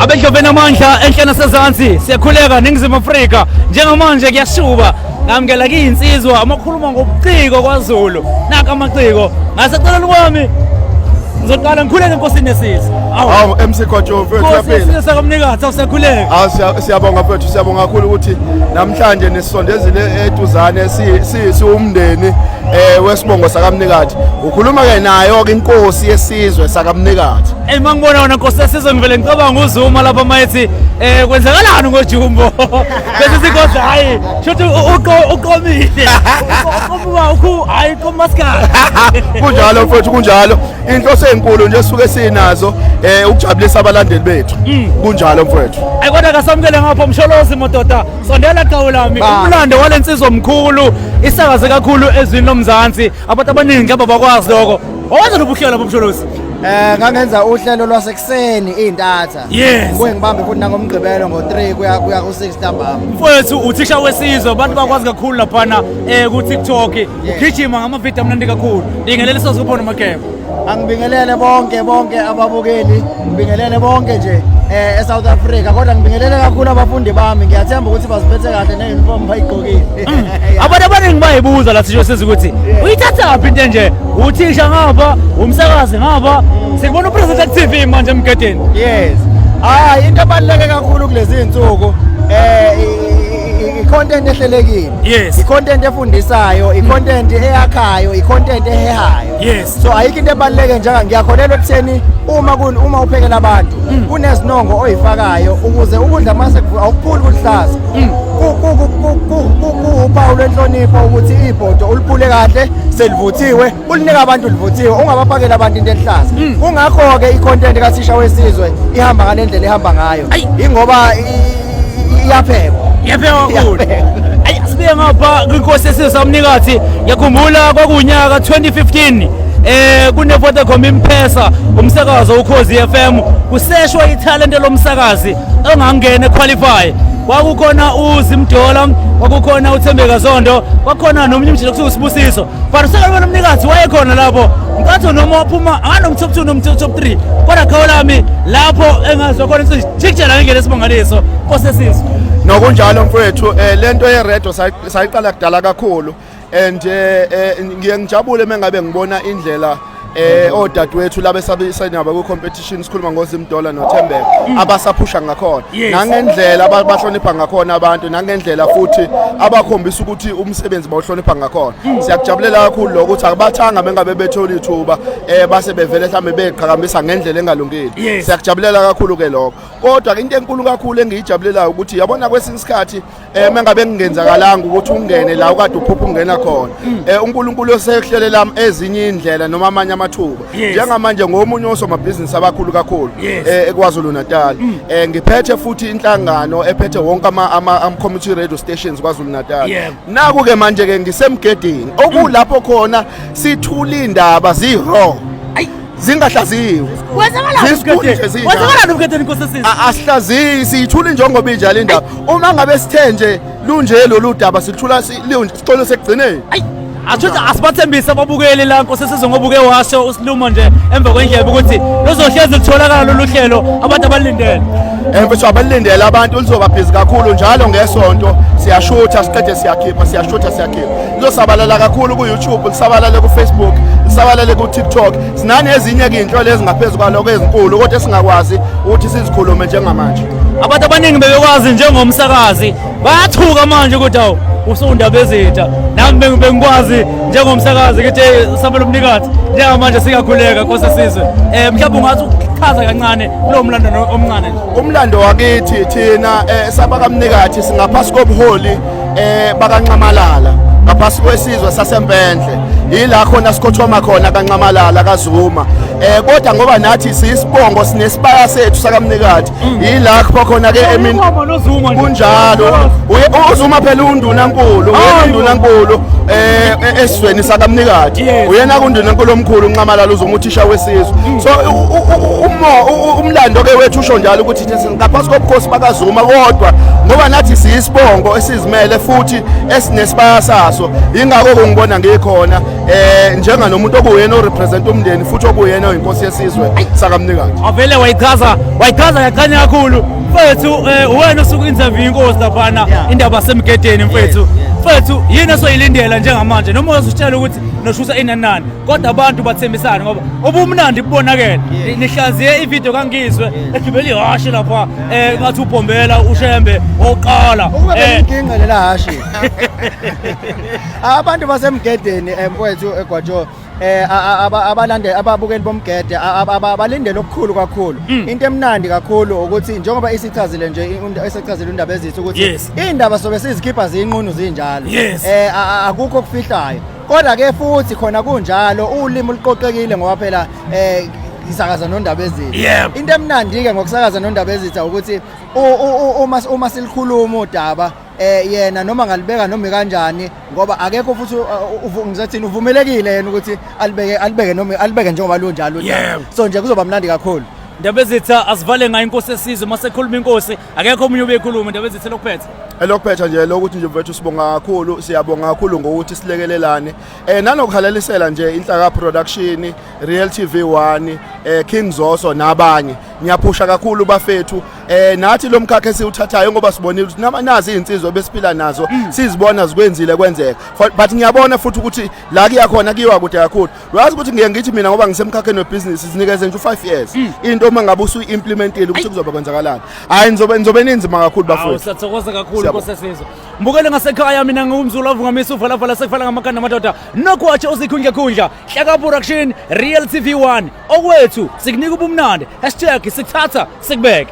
abedloveni amandla enhle nasezantsi siyakhuleka ningizimu Afrika njengamanje kuyashuba ngamukela k'insizwa amakhuluma ngobuciko kwaZulu naka amaciko ngaseceleni kwami ngizoqala ngikhuleke enkosini yesizwe awu MC Khojo mfethu yaphela sakamnikazi awusakhuleka siyabonga mfethu siyabonga kakhulu ukuthi namhlanje nisondezile eduzane siwumndeni wesibongo sakamnikazi ukhuluma ke nayo ke inkosi yesizwe sakamnikazi mangibona wona nkosi yesizwe ngivele ngicabanga uZuma lapha mayithi kwenzakalani ngoJumbo bese sikhoza hayi shothi uqomile uqomuka hayi qomaskala kunjalo mfethu kunjalo inhloso enkulu nje suke sinazo ukujabulisa abalandeli bethu kunjalo mfethu kodwa kasamukele ngapha umsholozi mododa sondela qhawe lami umlando walensizwa omkhulu isakaze kakhulu ezweni lomzansi abantu abaningi abakwazi lokho owazi lobuhlelo lapha umsholozi ngangenza uhlelo lwasekuseni intatha kuye ngibambe futhi nangomgqibelo ngo3 kuya ku6 ntambama mfowethu uthisha wesizwe abantu bakwazi kakhulu laphana ku TikTok ugijima ngamavidiyo amnandi kakhulu bingelele sozikuphona amakhempa angibingelele bonke ababukeli ngibingelele bonke nje eSouth Africa kodwa ngibingelele kakhulu abafundi bami ngiyathemba ukuthi baziphethe kahle ne-uniform bayigqokile abantu abaningi bayibuza la sisho siza ukuthi uyithathaphi into nje uthisha ngapha umsakazi ngapha sikubona upresident TV manje emgedeni yes into ebaluleke kakhulu kulezi insuku i-content ehlelekile i-content efundisayo i-content eyakhayo i-content ehehayo so ayikho into ebaluleke njanga ngiyakholelwa ekutheni uma uphekela abantu kunezinongo oyifakayo ukuze ukudla mase awukuphuli kuhlaza uphawu lwenhlonipho ukuthi ibhodo uliphule kahle selivuthiwe ulinika abantu livuthiwe ungabapakela abantu into ehlaza kungakho-ke i-content kathisha wesizwe ihamba ngalendlela ihamba ngayo ingoba iyaphekwa kakhulu asibe ngapha kwinkosi yesizwe sakamnikazi ngiyakhumbula kwakunyaka 2015 kune-Vodacom Imphesa umsakazo Ukhozi FM kuseshwa ithalente lomsakazi ongangena equalify kwakukhona uZimdola kwakukhona uThembeka Zondo kwakukhona nomnye umjilo kuthiwa uSibusiso but usakala nomnikazi wayekhona lapho ngicatho noma waphuma anganomtop 2 nomtop 3 kodwa khawo lami lapho engazwa khona ukuthi jikjela ngengene esibongaliso nkosi yesizwe nokunjalo mfowethu lento yeredo sayiqala kudala kakhulu and ngiye ngijabule mengabe ngibona indlela odadewethu laba esabisenaba ku competition sikhuluma ngoZimdola noThembeka abasaphusha ngakhona nangendlela abahlonipha ngakhona abantu nangendlela futhi abakhombisa ukuthi umsebenzi bawuhlonipha ngakhona siyakujabulela kakhulu lokho ukuthi akubathanga mengabe bethola ithuba base bevele mhlambe beqhakambisa ngendlela engalungile siyakujabulela kakhulu ke lokho kodwa into enkulu kakhulu engiyijabulelayo ukuthi yabona kwesinye isikhathi mengabe ngingenzakalanga ukuthi ungene la ukade uphupha ungena khona uNkulunkulu osehlelelami ezinye indlela noma amanye amathuba njengamanje ngomunye osomabhizinisi abakhulu kakhulu eKwaZulu Natal ngiphethe futhi inhlangano ephethe wonke ama community radio stations KwaZulu Natal naku ke manje ke ngisemgedeni okulapho khona sithula indaba ziraw zingahlaziwe kwenzakalani umgedeni nkosi yesizwe asihlaziyi siyithula injongoba injalo indaba uma ngabe sithenje lunje lolu daba silithula sicolo sekugcineni athuthi asibathembise ababukeli la nkosi yesizwe ngoba uke washo usiluma nje emva kwendlebe ukuthi luzohlezi litholakala lolu hlelo abantu abalindele mfethu abalindele abantu lizoba busy kakhulu njalo ngesonto siyashutha siqede siyakhipha lizosabalala kakhulu ku YouTube lisabalale ku Facebook lisabalale ku TikTok sinane ezinye ke inhlolo ezingaphezulu kwaloko ezinkulu kodwa singakwazi ukuthi sizikhulume njengamanje abantu abaningi bebekwazi njengomsakazi bayathuka manje ukuthi awu usundaba ezitha nami bengikwazi njengomsakazi ukuthi sabela umnikazi njengamanje sikakhuleka nkosi yesizwe mhlawumbe ungathi ukuchaza kancane kulo mlando omncane nje umlando wakithi thina sabakamnikazi singaphasi kobuholi bakaNcamalala ngaphasi kwesizwe saseMpendle ila khona sikhothoma khona kaNcamalala kaZuma kodwa ngoba nathi siyisibongo sinesibaya sethu sakamnikazi ila khona ke emini kunjalo uZuma phela undunankulu esizweni sakamnikazi uyena kundunankulu omkhulu uNcamalala uZuma uthisha wesizwe so umlando ke wethu usho njalo ukuthi ngaphasi kobukhosi bakaZuma kodwa ngoba nathi siyisibongo esizimele futhi esinesibaya saso ingakho ngibona ngikhona njenga nomuntu okuyena orepresent umndeni futhi okuyena yena oyinkosi yesizwe sakamnikazi. Avele wayichaza yaqanya kakhulu mfethu. Wena usuku interview inkosi laphana indaba semgedeni mfethu. Mfethu yini esoyilindela njengamanje noma uzitshela ukuthi noshusa inanani kodwa abantu bathembisana ngoba obumnandi kubonakala nihlaziye ivideo kaNgizwe egibele ihashi lapha ngathi ubhombela ushembe oqala inkinga lela hashi. Abantu basemgedeni mfethu eGwajo abalande ababukeli bomgede abalindele okukhulu kakhulu. Into emnandi kakhulu ukuthi njengoba isichazile nje esichazile indaba ezithu ukuthi indaba sobe sizikhipha zinqunu zinjalo. Akukho okufihlayo. Kodwa ke futhi khona kunjalo ulimi oluqoqekile ngoba phela isakaza nondaba ezithu. Into emnandi ke ngokusakaza nondaba ezithu ukuthi uma silikhuluma udaba yena noma ngalibeka noma kanjani ngoba akekho futhi ngizathini uvumelekile yena ukuthi alibeke njengoba lunjalo. So nje kuzoba mnandi kakhulu. Indaba ezitha asivale ngayo inkosi yesizwe mase khuluma inkosi akekho omunye ubekhuluma indaba ezitha lokuphetha. Lokuphetha nje lokuthi nje mfethu sibonga kakhulu siyabonga kakhulu ngokuthi silekelelane nanokuhalalisela nje inhlaka production Real TV1 King Zoso nabanye ngiyaphusha kakhulu bafethu nathi lo mkhakha esiwuthathayo ngoba sibonile ukuthi nazi izinsizwa besiphila nazo sizibona zikwenzile kwenzeka but ngiyabona futhi ukuthi la kuyakhona kiwa kude kakhulu uyazi ukuthi ngeke ngithi mina ngoba ngisemkhakheni webusiness sinikeze nje 5 years into mangabe usuyimplementile ukuthi kuzoba kwenzakalani hayi nizobe ninzima kakhulu bafethu. Siyathokoza kakhulu inkosi yesizwe. Mbukele ngasekhaya mina ngumzulu avungamisa uvala vala sekufala ngamakhanda amadoda nokwatshe uzikhundla khundla Hlaka Production Real TV1 okwethu sikunika ubumnandi #sikuthatha sikubeke.